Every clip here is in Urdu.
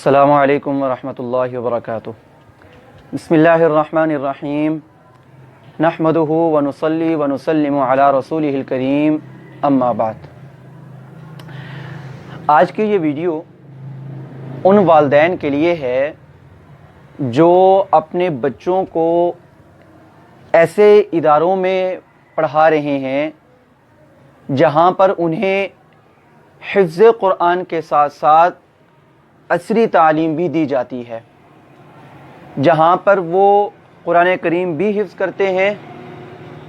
السلام علیکم ورحمۃ اللہ وبرکاتہ۔ بسم اللہ الرحمن الرحیم، نحمدہ ونصلی ونسلم علی رسولہ الکریم، اما بعد۔ آج کی یہ ویڈیو ان والدین کے لیے ہے جو اپنے بچوں کو ایسے اداروں میں پڑھا رہے ہیں جہاں پر انہیں حفظ قرآن کے ساتھ ساتھ عصری تعلیم بھی دی جاتی ہے، جہاں پر وہ قرآن کریم بھی حفظ کرتے ہیں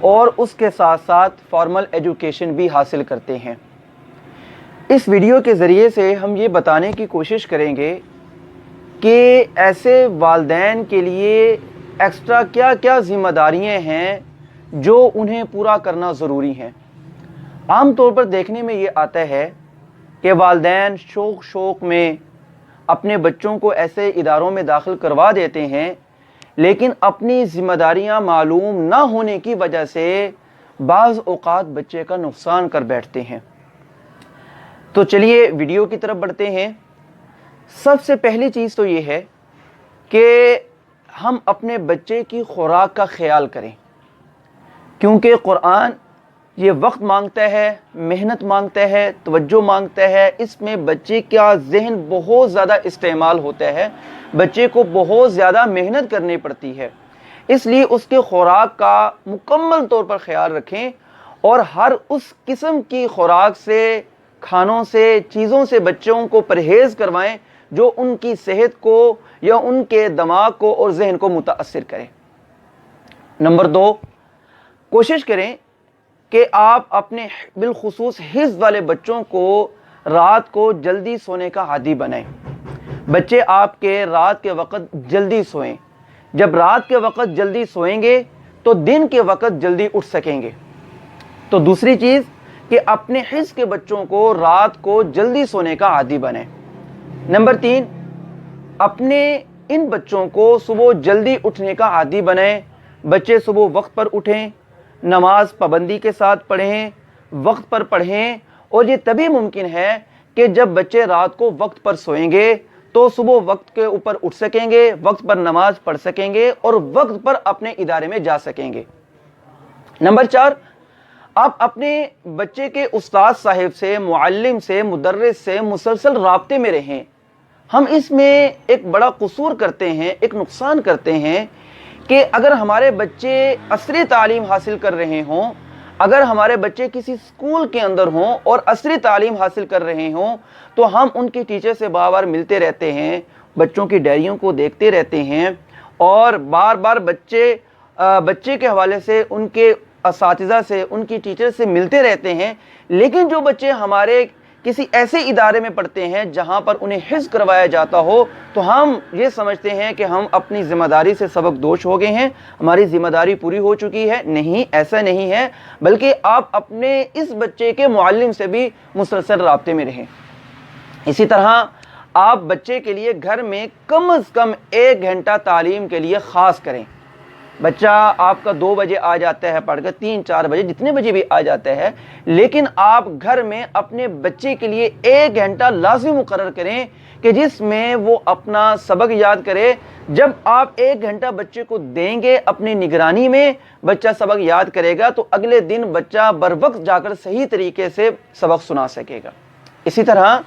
اور اس کے ساتھ ساتھ فارمل ایجوکیشن بھی حاصل کرتے ہیں۔ اس ویڈیو کے ذریعے سے ہم یہ بتانے کی کوشش کریں گے کہ ایسے والدین کے لیے ایکسٹرا کیا کیا ذمہ داریاں ہیں جو انہیں پورا کرنا ضروری ہیں۔ عام طور پر دیکھنے میں یہ آتا ہے کہ والدین شوق میں اپنے بچوں کو ایسے اداروں میں داخل کروا دیتے ہیں، لیکن اپنی ذمہ داریاں معلوم نہ ہونے کی وجہ سے بعض اوقات بچے کا نقصان کر بیٹھتے ہیں۔ تو چلیے ویڈیو کی طرف بڑھتے ہیں۔ سب سے پہلی چیز تو یہ ہے کہ ہم اپنے بچے کی خوراک کا خیال کریں، کیونکہ قرآن یہ وقت مانگتا ہے، محنت مانگتا ہے، توجہ مانگتا ہے۔ اس میں بچے کا ذہن بہت زیادہ استعمال ہوتا ہے، بچے کو بہت زیادہ محنت کرنی پڑتی ہے، اس لیے اس کے خوراک کا مکمل طور پر خیال رکھیں اور ہر اس قسم کی خوراک سے، کھانوں سے، چیزوں سے بچوں کو پرہیز کروائیں جو ان کی صحت کو یا ان کے دماغ کو اور ذہن کو متاثر کرے۔ نمبر 2، کوشش کریں کہ آپ اپنے بالخصوص حفظ والے بچوں کو رات کو جلدی سونے کا عادی بنائیں۔ بچے آپ کے رات کے وقت جلدی سوئیں۔ جب رات کے وقت جلدی سوئیں گے تو دن کے وقت جلدی اٹھ سکیں گے۔ تو دوسری چیز کہ اپنے حفظ کے بچوں کو رات کو جلدی سونے کا عادی بنائیں۔ نمبر 3، اپنے ان بچوں کو صبح جلدی اٹھنے کا عادی بنائیں۔ بچے صبح وقت پر اٹھیں، نماز پابندی کے ساتھ پڑھیں، وقت پر پڑھیں، اور یہ تبھی ممکن ہے کہ جب بچے رات کو وقت پر سوئیں گے تو صبح وقت کے اوپر اٹھ سکیں گے، وقت پر نماز پڑھ سکیں گے اور وقت پر اپنے ادارے میں جا سکیں گے۔ نمبر 4، آپ اپنے بچے کے استاد صاحب سے، معلم سے، مدرس سے مسلسل رابطے میں رہیں۔ ہم اس میں ایک بڑا قصور کرتے ہیں، ایک نقصان کرتے ہیں کہ اگر ہمارے بچے عصری تعلیم حاصل کر رہے ہوں، اگر ہمارے بچے کسی اسکول کے اندر ہوں اور عصری تعلیم حاصل کر رہے ہوں تو ہم ان کی ٹیچر سے بار بار ملتے رہتے ہیں، بچوں کی ڈائریوں کو دیکھتے رہتے ہیں اور بار بار بچے کے حوالے سے ان کے اساتذہ سے، ان کی ٹیچر سے ملتے رہتے ہیں، لیکن جو بچے ہمارے کسی ایسے ادارے میں پڑھتے ہیں جہاں پر انہیں حفظ کروایا جاتا ہو تو ہم یہ سمجھتے ہیں کہ ہم اپنی ذمہ داری سے سبق دوش ہو گئے ہیں، ہماری ذمہ داری پوری ہو چکی ہے۔ نہیں، ایسا نہیں ہے، بلکہ آپ اپنے اس بچے کے معلم سے بھی مسلسل رابطے میں رہیں۔ اسی طرح آپ بچے کے لیے گھر میں کم از کم 1 گھنٹہ تعلیم کے لیے خاص کریں۔ بچہ آپ کا 2 بجے آ جاتا ہے پڑھ کر، 3-4 بجے، جتنے بجے بھی آ جاتا ہے، لیکن آپ گھر میں اپنے بچے کے لیے 1 گھنٹہ لازمی مقرر کریں کہ جس میں وہ اپنا سبق یاد کرے۔ جب آپ 1 گھنٹہ بچے کو دیں گے اپنی نگرانی میں، بچہ سبق یاد کرے گا تو اگلے دن بچہ بر وقت جا کر صحیح طریقے سے سبق سنا سکے گا۔ اسی طرح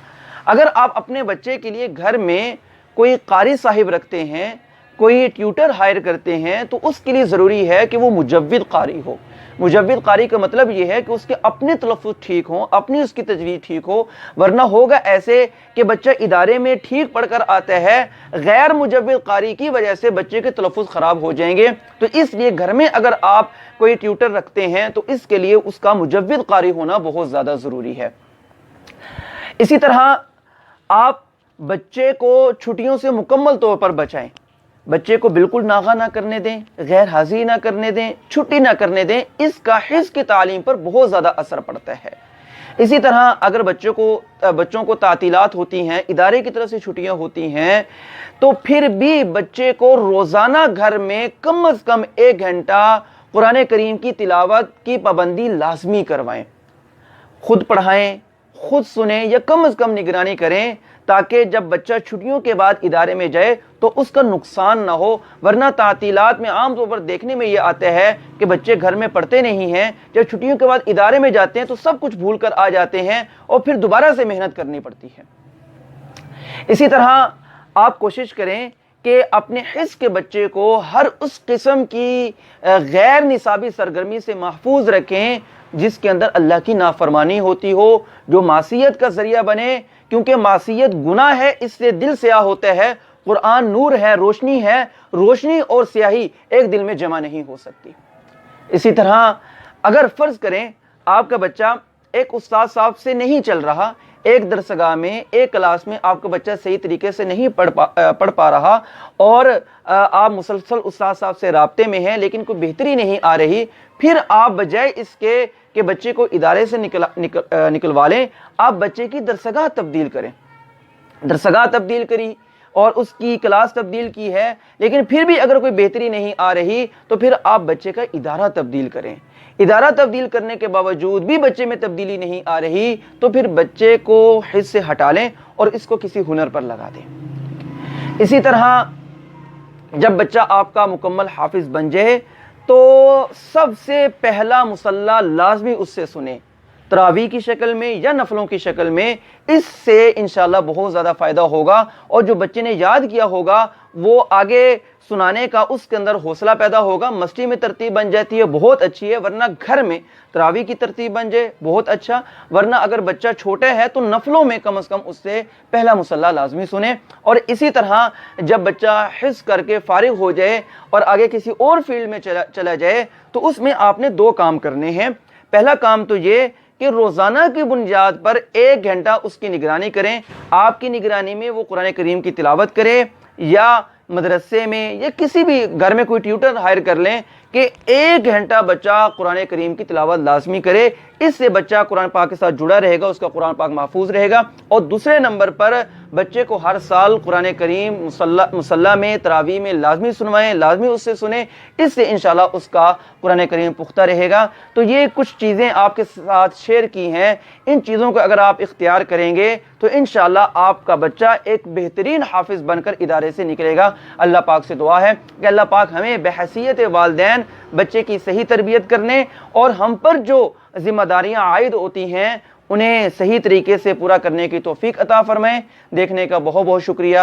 اگر آپ اپنے بچے کے لیے گھر میں کوئی قاری صاحب رکھتے ہیں، کوئی ٹیوٹر ہائر کرتے ہیں، تو اس کے لیے ضروری ہے کہ وہ مجود قاری ہو۔ مجود قاری کا مطلب یہ ہے کہ اس کے اپنے تلفظ ٹھیک ہوں، اپنی اس کی تجوید ٹھیک ہو، ورنہ ہوگا ایسے کہ بچہ ادارے میں ٹھیک پڑھ کر آتا ہے، غیر مجود قاری کی وجہ سے بچے کے تلفظ خراب ہو جائیں گے۔ تو اس لیے گھر میں اگر آپ کوئی ٹیوٹر رکھتے ہیں تو اس کے لیے اس کا مجود قاری ہونا بہت زیادہ ضروری ہے۔ اسی طرح آپ بچے کو چھٹیوں سے مکمل طور پر بچائیں۔ بچے کو بالکل ناغہ نہ کرنے دیں، غیر حاضری نہ کرنے دیں، چھٹی نہ کرنے دیں، اس کا حفظ کی تعلیم پر بہت زیادہ اثر پڑتا ہے۔ اسی طرح اگر بچوں کو تعطیلات ہوتی ہیں، ادارے کی طرف سے چھٹیاں ہوتی ہیں، تو پھر بھی بچے کو روزانہ گھر میں کم از کم 1 گھنٹہ قرآن کریم کی تلاوت کی پابندی لازمی کروائیں۔ خود پڑھائیں، خود سنیں یا کم از کم نگرانی کریں تاکہ جب بچہ چھٹیوں کے بعد ادارے میں جائے تو اس کا نقصان نہ ہو، ورنہ تعطیلات میں عام طور پر دیکھنے میں یہ آتا ہے کہ بچے گھر میں پڑھتے نہیں ہیں، جب چھٹیوں کے بعد ادارے میں جاتے ہیں تو سب کچھ بھول کر آ جاتے ہیں اور پھر دوبارہ سے محنت کرنی پڑتی ہے۔ اسی طرح آپ کوشش کریں کہ اپنے حص کے بچے کو ہر اس قسم کی غیر نصابی سرگرمی سے محفوظ رکھیں جس کے اندر اللہ کی نافرمانی ہوتی ہو، جو معصیت کا ذریعہ بنے، کیونکہ معصیت گناہ ہے، اس سے دل سیاہ ہوتا ہے۔ قرآن نور ہے، روشنی اور سیاہی ایک دل میں جمع نہیں ہو سکتی۔ اسی طرح اگر فرض کریں آپ کا بچہ ایک استاد صاحب سے نہیں چل رہا، ایک درسگاہ میں، ایک کلاس میں آپ کا بچہ صحیح طریقے سے نہیں پڑھ پا رہا اور آپ مسلسل استاد صاحب سے رابطے میں ہیں لیکن کوئی بہتری نہیں آ رہی، پھر آپ بجائے اس کے کہ بچے کو ادارے سے نکلوا لیں، آپ بچے کی درسگاہ تبدیل کریں۔ درسگاہ تبدیل کری اور اس کی کلاس تبدیل کی ہے، لیکن پھر بھی اگر کوئی بہتری نہیں آ رہی تو پھر آپ بچے کا ادارہ تبدیل کریں۔ ادارہ تبدیل کرنے کے باوجود بھی بچے میں تبدیلی نہیں آ رہی تو پھر بچے کو حص سے ہٹا لیں اور اس کو کسی ہنر پر لگا دیں۔ اسی طرح جب بچہ آپ کا مکمل حافظ بن جائے تو سب سے پہلا مصلی لازمی اس سے سنیں، تراویح کی شکل میں یا نفلوں کی شکل میں۔ اس سے انشاءاللہ بہت زیادہ فائدہ ہوگا اور جو بچے نے یاد کیا ہوگا وہ آگے سنانے کا اس کے اندر حوصلہ پیدا ہوگا۔ مسجد میں ترتیب بن جاتی ہے، بہت اچھی ہے، ورنہ گھر میں تراویح کی ترتیب بن جائے بہت اچھا، ورنہ اگر بچہ چھوٹا ہے تو نفلوں میں کم از کم اس سے پہلا مصلی لازمی سنیں۔ اور اسی طرح جب بچہ حفظ کر کے فارغ ہو جائے اور آگے کسی اور فیلڈ میں چلا جائے تو اس میں آپ نے 2 کام کرنے ہیں۔ پہلا کام تو یہ کہ روزانہ کی بنیاد پر 1 گھنٹہ اس کی نگرانی کریں، آپ کی نگرانی میں وہ قرآن کریم کی تلاوت کرے یا مدرسے میں یا کسی بھی گھر میں کوئی ٹیوٹر ہائر کر لیں کہ 1 گھنٹہ بچہ قرآن کریم کی تلاوت لازمی کرے۔ اس سے بچہ قرآن پاک کے ساتھ جڑا رہے گا، اس کا قرآن پاک محفوظ رہے گا۔ اور دوسرے نمبر پر بچے کو ہر سال قرآن کریم مصلی میں تراویح میں لازمی سنوائیں، لازمی اس سے سنیں، اس سے انشاءاللہ اس کا قرآن کریم پختہ رہے گا۔ تو یہ کچھ چیزیں آپ کے ساتھ شیئر کی ہیں، ان چیزوں کو اگر آپ اختیار کریں گے تو انشاءاللہ آپ کا بچہ ایک بہترین حافظ بن کر ادارے سے نکلے گا۔ اللہ پاک سے دعا ہے کہ اللہ پاک ہمیں بحیثیت والدین بچے کی صحیح تربیت کرنے اور ہم پر جو ذمہ داریاں عائد ہوتی ہیں انہیں صحیح طریقے سے پورا کرنے کی توفیق عطا فرمائے۔ دیکھنے کا بہت بہت شکریہ۔